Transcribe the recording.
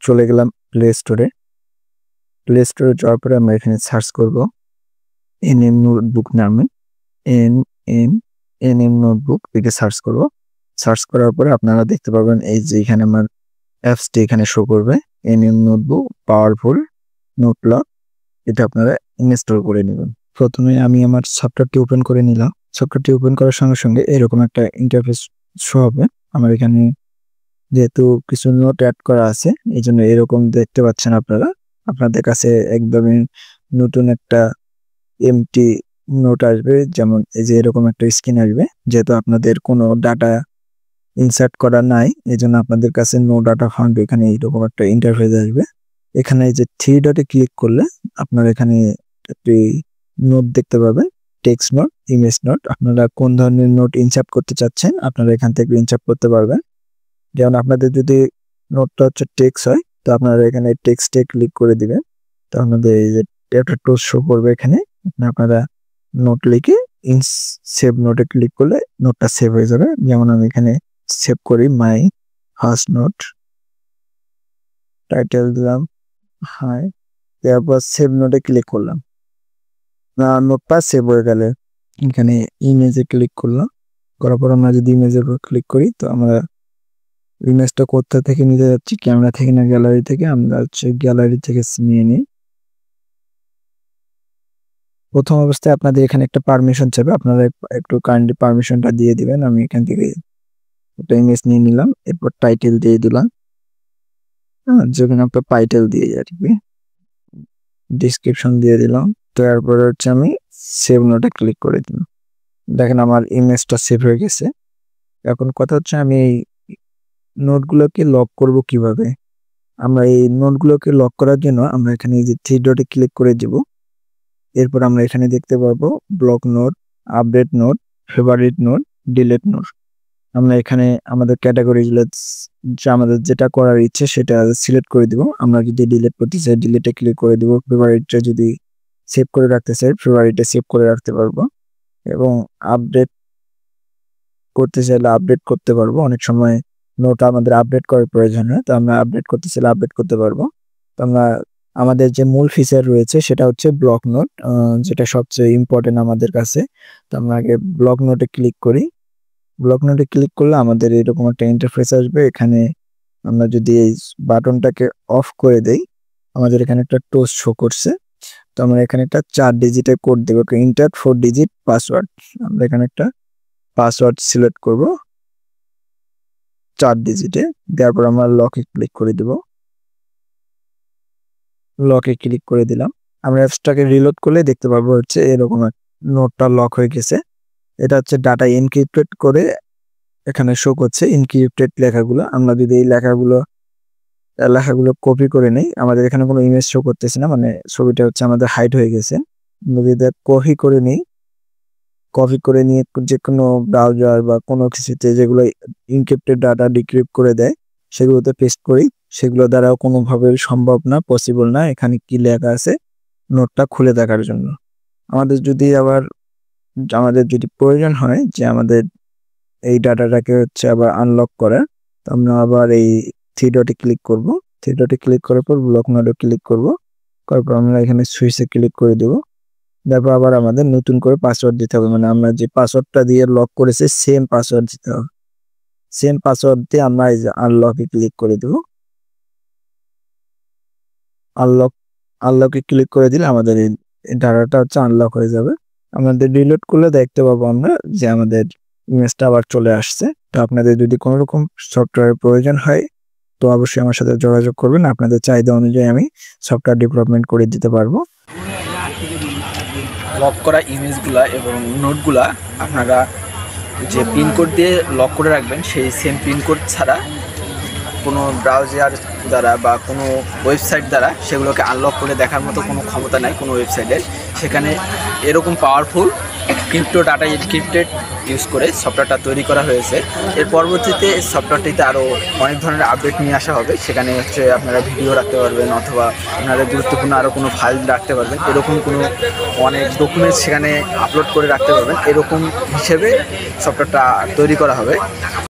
চলে গেলাম প্লে স্টোরে। প্লে স্টোরে যাওয়ার পরে আমরা এখানে সার্চ করব এনএম নোটবুক নামে। এনএম নোটবুক লিখে সার্চ করব। সার্চ করার পরে আপনারা দেখতে পাবেন এই যে এখানে আমার অ্যাপসটি এখানে শো করবে, NM notebook powerful note lock. এটা আপনারা ইনস্টল করে নেবেন। প্রথমে আমি আমার সফটওয়্যারটি ওপেন করে নিলাম। সফটওয়্যারটি ওপেন করার সঙ্গে সঙ্গে এরকম একটা ইন্টারফেস শো হবে। আমার এখানে যেহেতু কিছু নোট অ্যাড করা আছে এই জন্য এরকম দেখতে পাচ্ছেন আপনারা। আপনাদের কাছে একদমই নতুন একটা এমটি নোট আসবে, যেমন এই যে এরকম একটা স্ক্রিন আসবে। যেহেতু আপনাদের কোনো ডাটা ইনসার্ট করা নাই এই জন্য আপনাদের কাছে নো ডাটা ফাউন্ড, এখানে এইরকম একটা ইন্টারফেস আসবে। এখানে এই যে 3 ডটে ক্লিক করলে আপনারা এখানে একটি নোট দেখতে পাবেন, টেক্সট নোট, ইমেজ নোট। আপনারা কোন ধরনের নোট ইনসার্ট করতে চাচ্ছেন আপনারা এখান থেকে ইনসার্ট করতে পারবেন। যেমন আপনাদের যদি নোটটা হচ্ছে টেক্সট হয় তো আপনারা এখানে টেক্সটে ক্লিক করে দিবেন। তো আপনাদের এই যে একটা টোস্ট শো করবে এখানে। আপনারা নোট লিখে সেভ নোটে ক্লিক করলে নোটটা সেভ হয়ে যাবে। যেমন আমি এখানে সেভ করি মাই ফার্স্ট নোট, টাইটেল দিলাম হাই, তারপর সেভ নোটে ক্লিক করলাম। নোটটা সেভ হয়ে গেলে এখানে ইমেজে ক্লিক করলাম। করার পর আমরা যদি ইমেজের উপর ক্লিক করি তো আমরা ইমেজটা কোথা থেকে নিতে যাচ্ছি, ক্যামেরা থেকে না গ্যালারি থেকে, আমরা হচ্ছে গ্যালারি থেকে নিয়ে নিই। প্রথম অবস্থায় আপনাদের এখানে একটা পারমিশন চাইবে, আপনারা একটু কাইন্ডলি পারমিশনটা দিয়ে দিবেন। আমি এখান থেকে একটা ইমেজ নিয়ে নিলাম, এরপর টাইটেল দিয়ে দিলাম। যেখানে আপনার টাইটেল দিয়ে আর কি ডিসক্রিপশন দিয়ে দিলাম। তারপরে হচ্ছে আমি সেভ নোটে ক্লিক করে দিলাম। দেখেন আমার ইমেজটা সেভ হয়ে গেছে। এখন কথা হচ্ছে আমি এই নোটগুলোকে লক করব কিভাবে। আমরা এই নোটগুলোকে লক করার জন্য আমরা এখানে এই যে 3 ডটে ক্লিক করে দিব। এরপর আমরা এখানে দেখতে পারবো block note, update note, favourite note, delete note. আমরা এখানে আমাদের ক্যাটাগরিগুলো আমাদের যেটা করার ইচ্ছে সেটা সিলেক্ট করে দিব। আমরা যদি ডিলিট করতে চাই ডিলিটে ক্লিক করে দিব। ফেভারিটটা যদি সেভ করে রাখতে চাই ফেভারিটে সেভ করে রাখতে পারবো, এবং আপডেট করতে চাইলে আপডেট করতে পারবো। অনেক সময় নোট আমাদের আপডেট করার প্রয়োজন হয়, তো আমরা আপডেট করতে চাইলে আপডেট করতে পারবো। তো আমরা আমাদের যে মূল ফিচার রয়েছে সেটা হচ্ছে ব্লক নোট, যেটা সবচেয়ে ইম্পর্টেন্ট আমাদের কাছে। তো আমরা আগে ব্লক নোটে ক্লিক করি। ব্লক নোটে ক্লিক করলে আমাদের এরকম একটা ইন্টারফেস আসবে। এখানে আমরা যদি এই বাটনটাকে অফ করে দেই আমাদের এখানে একটা টোস্ট শো করছে। তো আমরা এখানে একটা 4 ডিজিটের কোড দেবো, ইন্টার 4 ডিজিট পাসওয়ার্ড। আমরা এখানে একটা পাসওয়ার্ড সিলেক্ট করব 4 ডিজিটে, তারপর আমরা লকে ক্লিক করে দেব। লকে ক্লিক করে দিলাম। আমরা অ্যাপসটাকে রিলোড করলে দেখতে পাবো হচ্ছে এরকম নোটটা লক হয়ে গেছে। এটা হচ্ছে ডাটা এনক্রিপ্টেড করে এখানে শো করছে এনক্রিপ্টেড লেখাগুলো। আমরা যদি এই লেখাগুলো কপি করে নেই, আমাদের এখানে কোনো ইমেজ শো করতেছে না, মানে ছবিটা হচ্ছে আমাদের হাইড হয়ে গেছে। আমরা যদি কপি করে নিই, কপি করে নিয়ে যে কোনো ব্রাউজার বা কোনো কিছুতে যেগুলো এনক্রিপ্টেড ডাটা ডিক্রিপ্ট করে দেয় সেগুলোতে পেস্ট করি, সেগুলো দ্বারাও কোনোভাবে সম্ভব না, পসিবল না এখানে কি লেখা আছে নোটটা খুলে দেখার জন্য। আমাদের যদি প্রয়োজন হয় যে আমাদের এই ডাটাটাকে হচ্ছে আবার আনলক করা, তো আমরা আবার এই 3 ডটে ক্লিক করব। 3 ডটে ক্লিক করার পর ব্লক নোটে ক্লিক করব, করার পর আমরা এখানে সুইচে ক্লিক করে দেব। তারপর আবার আমাদের নতুন করে পাসওয়ার্ড দিতে হবে, মানে আমরা যে পাসওয়ার্ডটা দিয়ে লক করেছি সেম পাসওয়ার্ড দিতে হবে। সেম পাসওয়ার্ড দিয়ে আমরা এই যে আনলকে ক্লিক করে দেব। আনলকে ক্লিক করে দিলে আমাদের এই ডাটাটা হচ্ছে আনলক হয়ে যাবে। আমাদের রিলোড করলে দেখতে পাবো আমরা যে আমাদের ইমেজটা আবার চলে আসছে। তো আপনাদের যদি কোনো রকম সফটওয়্যারের প্রয়োজন হয় তো অবশ্যই আমার সাথে যোগাযোগ করবেন। আপনাদের চাহিদা অনুযায়ী আমি সফটওয়্যার ডেভেলপমেন্ট করে দিতে পারবো। লক করা ইমেজগুলা এবং নোটগুলা আপনারা যে পিনকোড দিয়ে লক করে রাখবেন সেই সেম পিনকোড ছাড়া কোনো ব্রাউজার দ্বারা বা কোনো ওয়েবসাইট দ্বারা সেগুলোকে আনলক করে দেখার মতো কোনো ক্ষমতা নাই কোনো ওয়েবসাইটের। সেখানে এরকম powerful crypto data encrypted use করে সফটওয়্যারটা তৈরি করা হয়েছে। এর পরবর্তীতে সফটওয়্যারটিতে আরও অনেক ধরনের আপডেট নিয়ে আসা হবে। সেখানে হচ্ছে আপনারা ভিডিও রাখতে পারবেন অথবা আপনারা গুরুত্বপূর্ণ আরও কোনো ফাইল রাখতে পারবেন, এরকম কোনো অনেক ডকুমেন্টস সেখানে আপলোড করে রাখতে পারবেন। এরকম হিসেবে সফটওয়্যারটা তৈরি করা হবে।